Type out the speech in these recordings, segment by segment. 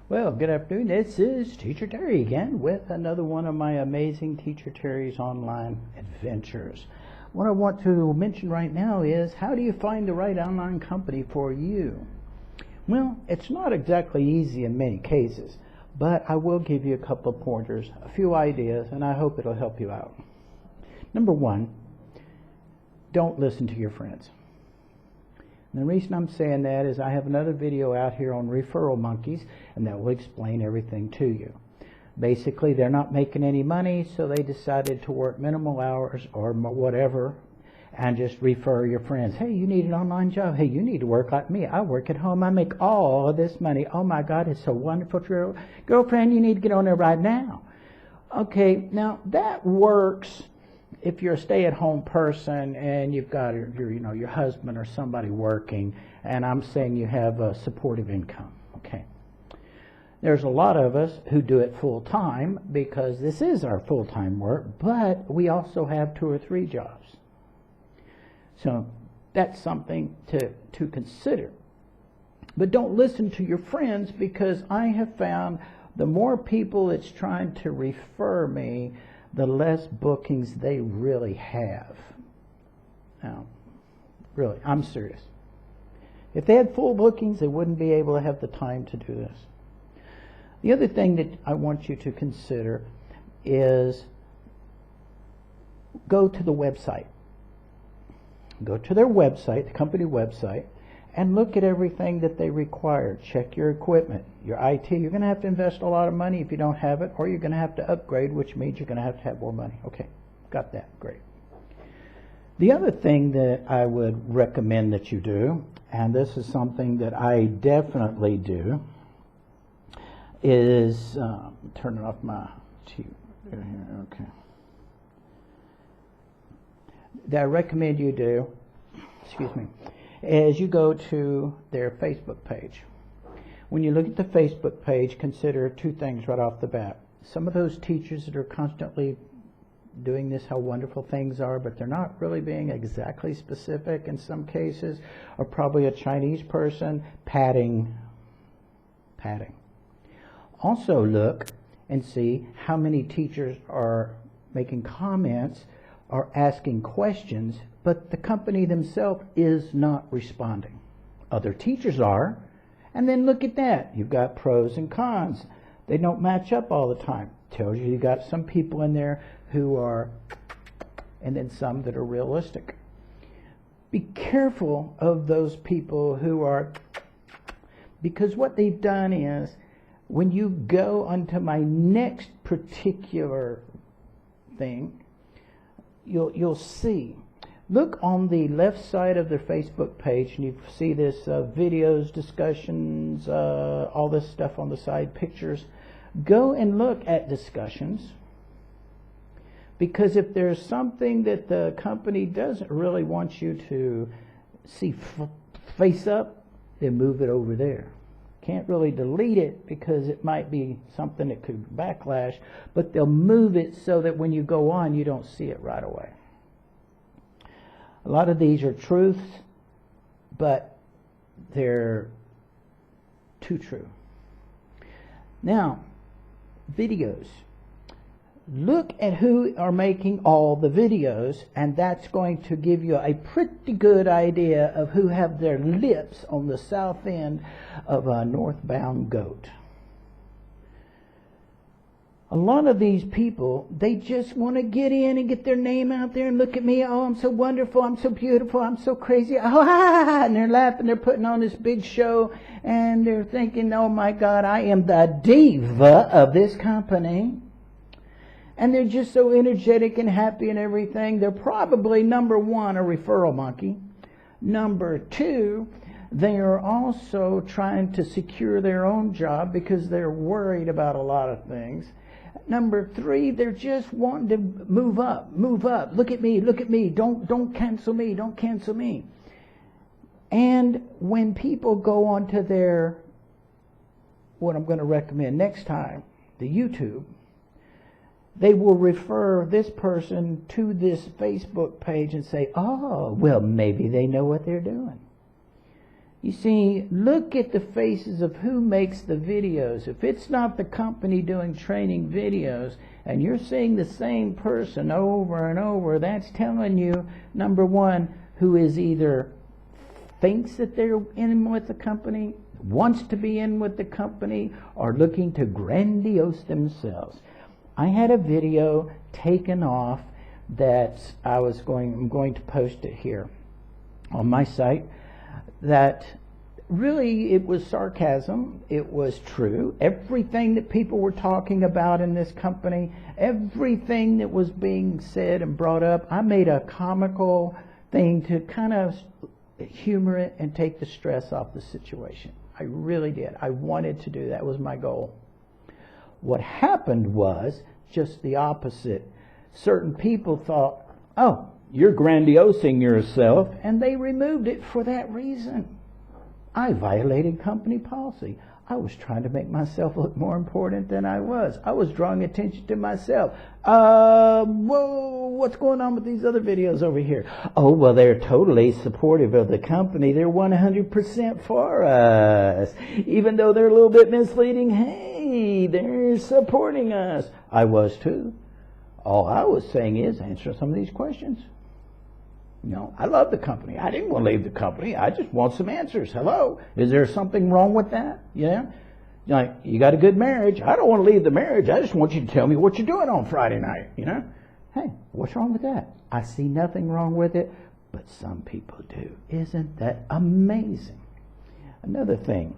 Well, good afternoon. This is Teacher Terry again with another one of my amazing Teacher Terry's online adventures. What I want to mention right now is, how do you find the right online company for you? Well, it's not exactly easy in many cases, but I will give you a couple of pointers, a few ideas, and I hope it'll help you out. Number one, don't listen to your friends. And the reason I'm saying that is I have another video out here on referral monkeys, and that will explain everything to you. Basically, they're not making any money, so they decided to work minimal hours or whatever and just refer your friends. Hey, you need an online job. Hey, you need to work like me. I work at home. I make all of this money. Oh my God, it's so wonderful. Girlfriend, you need to get on there right now. Okay, now that works if you're a stay-at-home person and you've got your husband or somebody working, and I'm saying you have a supportive income. Okay. There's a lot of us who do it full-time because this is our full-time work, but we also have 2 or 3 jobs. So that's something to consider. But don't listen to your friends, because I have found the more people that's trying to refer me, the less bookings they really have. Now, really, I'm serious. If they had full bookings, they wouldn't be able to have the time to do this. The other thing that I want you to consider is go to the website. Go to their website, the company website, and look at everything that they require. Check your equipment, your IT. You're going to have to invest a lot of money if you don't have it, or you're going to have to upgrade, which means you're going to have more money. Okay, got that. Great. The other thing that I would recommend that you do, and this is something that I definitely do, is turning off my TV here. Okay. That I recommend you do, as you go to their Facebook page. When you look at the Facebook page, consider 2 things right off the bat. Some of those teachers that are constantly doing this, how wonderful things are, but they're not really being exactly specific in some cases, are probably a Chinese person padding. Also look and see how many teachers are making comments or asking questions, but the company themselves is not responding. Other teachers are, and then look at that. You've got pros and cons. They don't match up all the time. Tells you got some people in there who are, and then some that are realistic. Be careful of those people who are, because what they've done is, when you go onto my next particular thing, you'll see. Look on the left side of their Facebook page, and you see this videos, discussions, all this stuff on the side, pictures. Go and look at discussions, because if there's something that the company doesn't really want you to see face up, then move it over there. Can't really delete it because it might be something that could backlash, but they'll move it so that when you go on, you don't see it right away. A lot of these are truths, but they're too true. Now, videos. Look at who are making all the videos, and that's going to give you a pretty good idea of who have their lips on the south end of a northbound goat. A lot of these people, they just want to get in and get their name out there and look at me. Oh, I'm so wonderful. I'm so beautiful. I'm so crazy. Oh, and they're laughing. They're putting on this big show, and they're thinking, oh my God, I am the diva of this company. And they're just so energetic and happy and everything. They're probably, number 1, a referral monkey. Number 2, they are also trying to secure their own job because they're worried about a lot of things. Number 3, they're just wanting to move up. Look at me. Don't cancel me. Don't cancel me. And when people go onto their, what I'm going to recommend next time, the YouTube, they will refer this person to this Facebook page and say, oh, well, maybe they know what they're doing. You see, look at the faces of who makes the videos. If it's not the company doing training videos and you're seeing the same person over and over, that's telling you, number one, who is either thinks that they're in with the company, wants to be in with the company, or looking to grandiose themselves. I had a video taken off that I'm going to post it here on my site, that really it was sarcasm. It was true. Everything that people were talking about in this company, everything that was being said and brought up, I made a comical thing to kind of humor it and take the stress off the situation. I really did. I wanted to do that. That was my goal. What happened was just the opposite. Certain people thought, oh, you're grandiosing yourself, and they removed it for that reason. I violated company policy. I was trying to make myself look more important than I was. I was drawing attention to myself. Whoa, what's going on with these other videos over here? Oh, well, they're totally supportive of the company. They're 100% for us. Even though they're a little bit misleading, hey, they're supporting us. I was too. All I was saying is answer some of these questions. You know, I love the company. I didn't want to leave the company. I just want some answers. Hello? Is there something wrong with that? Yeah? Like, you got a good marriage. I don't want to leave the marriage. I just want you to tell me what you're doing on Friday night, you know? Hey, what's wrong with that? I see nothing wrong with it, but some people do. Isn't that amazing? Another thing,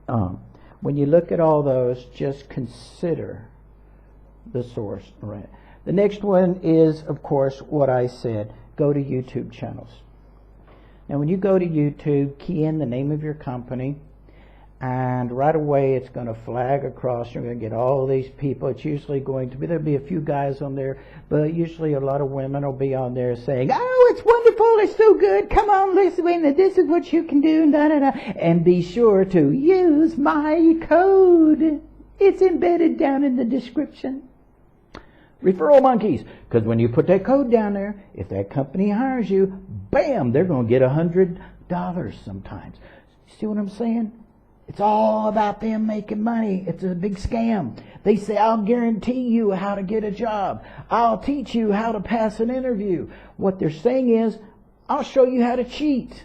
when you look at all those, just consider the source. Right. The next one is, of course, what I said. Go to YouTube channels. Now, when you go to YouTube, key in the name of your company, and right away it's going to flag across. You're going to get all these people. It's usually going to be, there'll be a few guys on there, but usually a lot of women will be on there saying, oh, it's wonderful, it's so good, come on, listen, this is what you can do, da, da, da. And be sure to use my code. It's embedded down in the description. Referral monkeys, because when you put that code down there, if that company hires you, bam, they're going to get $100 sometimes. See what I'm saying? It's all about them making money. It's a big scam. They say, I'll guarantee you how to get a job. I'll teach you how to pass an interview. What they're saying is, I'll show you how to cheat.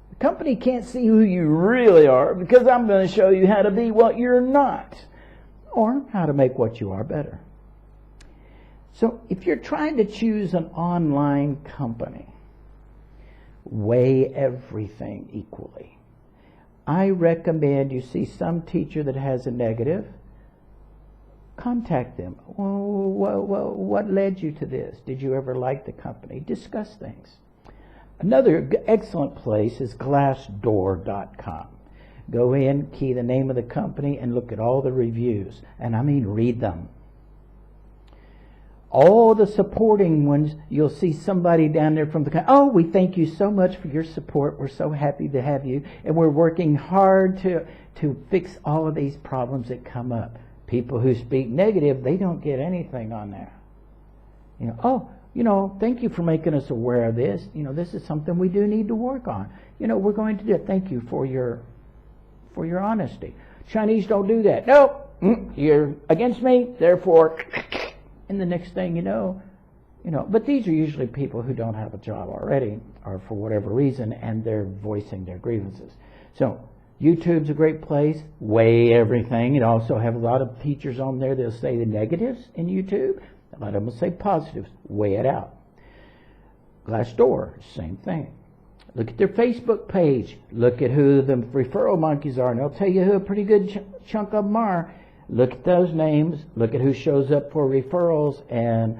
The company can't see who you really are because I'm going to show you how to be what you're not, or how to make what you are better. So if you're trying to choose an online company, weigh everything equally. I recommend you see some teacher that has a negative, contact them. What led you to this? Did you ever like the company? Discuss things. Another excellent place is Glassdoor.com. Go in, key the name of the company, and look at all the reviews. And I mean read them. All the supporting ones, you'll see somebody down there from the, oh, we thank you so much for your support. We're so happy to have you. And we're working hard to fix all of these problems that come up. People who speak negative, they don't get anything on there. You know, oh, you know, thank you for making us aware of this. You know, this is something we do need to work on. You know, we're going to do it. Thank you for your honesty. Chinese don't do that. Nope, you're against me, therefore... And the next thing you know, but these are usually people who don't have a job already, or for whatever reason, and they're voicing their grievances. So YouTube's a great place. Weigh everything. It also have a lot of teachers on there that'll say the negatives in YouTube. A lot of them will say positives. Weigh it out. Glassdoor, same thing. Look at their Facebook page. Look at who the referral monkeys are, and they'll tell you who a pretty good chunk of them are. Look at those names. Look at who shows up for referrals and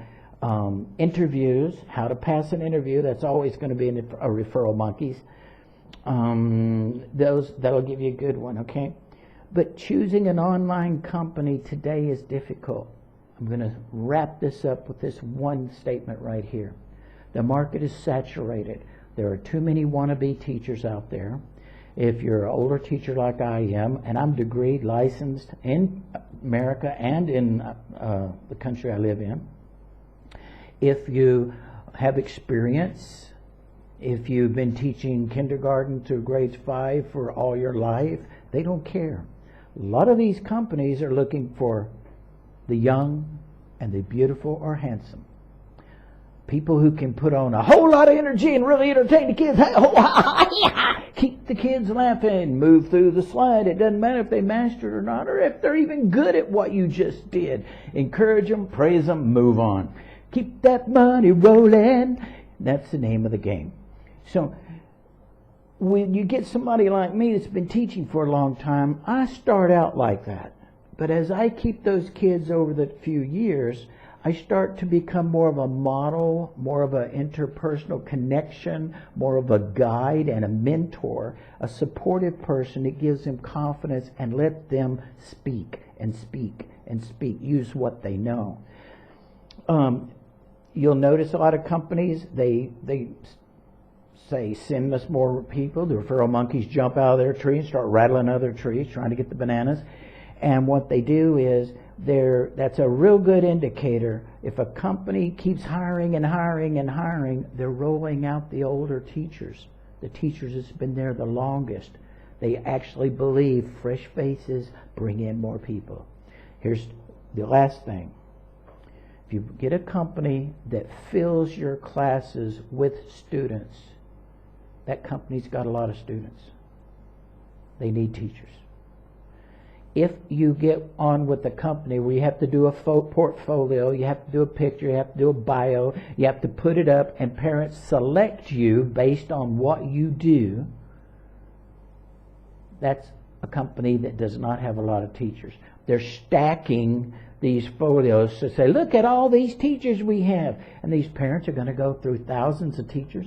interviews, how to pass an interview. That's always going to be a referral monkeys. That'll give you a good one, okay? But choosing an online company today is difficult. I'm going to wrap this up with this one statement right here. The market is saturated. There are too many wannabe teachers out there. If you're an older teacher like I am, and I'm degreed, licensed in America and in the country I live in, if you have experience If you've been teaching kindergarten through grades 5 for all your life, they don't care. A lot of these companies are looking for the young and the beautiful or handsome. People who can put on a whole lot of energy and really entertain the kids. Keep the kids laughing. Move through the slide. It doesn't matter if they mastered or not, or if they're even good at what you just did. Encourage them, praise them, move on. Keep that money rolling. That's the name of the game. So when you get somebody like me that's been teaching for a long time, I start out like that. But as I keep those kids over the few years, I start to become more of a model, more of an interpersonal connection, more of a guide and a mentor, a supportive person that gives them confidence and let them speak and speak and speak, use what they know. You'll notice a lot of companies, they say, send us more people. The referral monkeys jump out of their tree and start rattling other trees, trying to get the bananas. And what they do is, that's a real good indicator. If a company keeps hiring and hiring and hiring, they're rolling out the older teachers, the teachers that's been there the longest. They actually believe fresh faces bring in more people. Here's the last thing. If you get a company that fills your classes with students, that company's got a lot of students. They need teachers. If you get on with the company where you have to do a portfolio, you have to do a picture, you have to do a bio, you have to put it up, and parents select you based on what you do, that's a company that does not have a lot of teachers. They're stacking these folios to say, look at all these teachers we have. And these parents are going to go through thousands of teachers.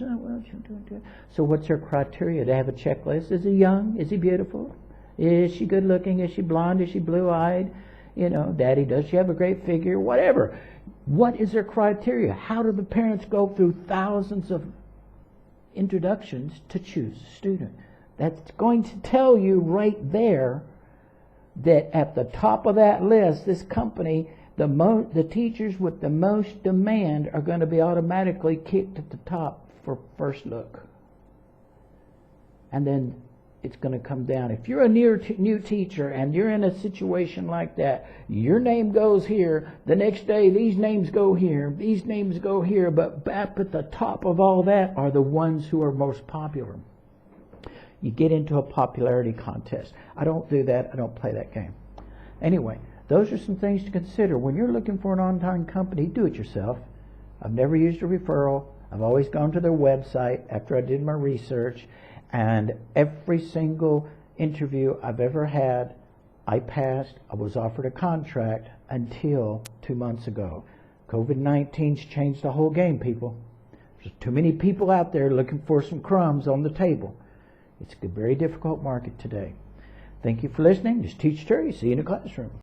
So what's their criteria? They have a checklist. Is he young? Is he beautiful? Is she good looking? Is she blonde? Is she blue eyed? Daddy, does she have a great figure? Whatever. What is their criteria? How do the parents go through thousands of introductions to choose a student? That's going to tell you right there that at the top of that list, this company, the teachers with the most demand are going to be automatically kicked at the top for first look. And then it's going to come down. If you're a new teacher and you're in a situation like that, your name goes here. The next day, these names go here. These names go here. But up at the top of all that are the ones who are most popular. You get into a popularity contest. I don't do that. I don't play that game. Anyway, those are some things to consider. When you're looking for an on-time company, do it yourself. I've never used a referral. I've always gone to their website after I did my research. And every single interview I've ever had, I passed. I was offered a contract until 2 months ago. COVID-19's changed the whole game, people. There's too many people out there looking for some crumbs on the table. It's a very difficult market today. Thank you for listening. This is Teacher Terry. See you in the classroom.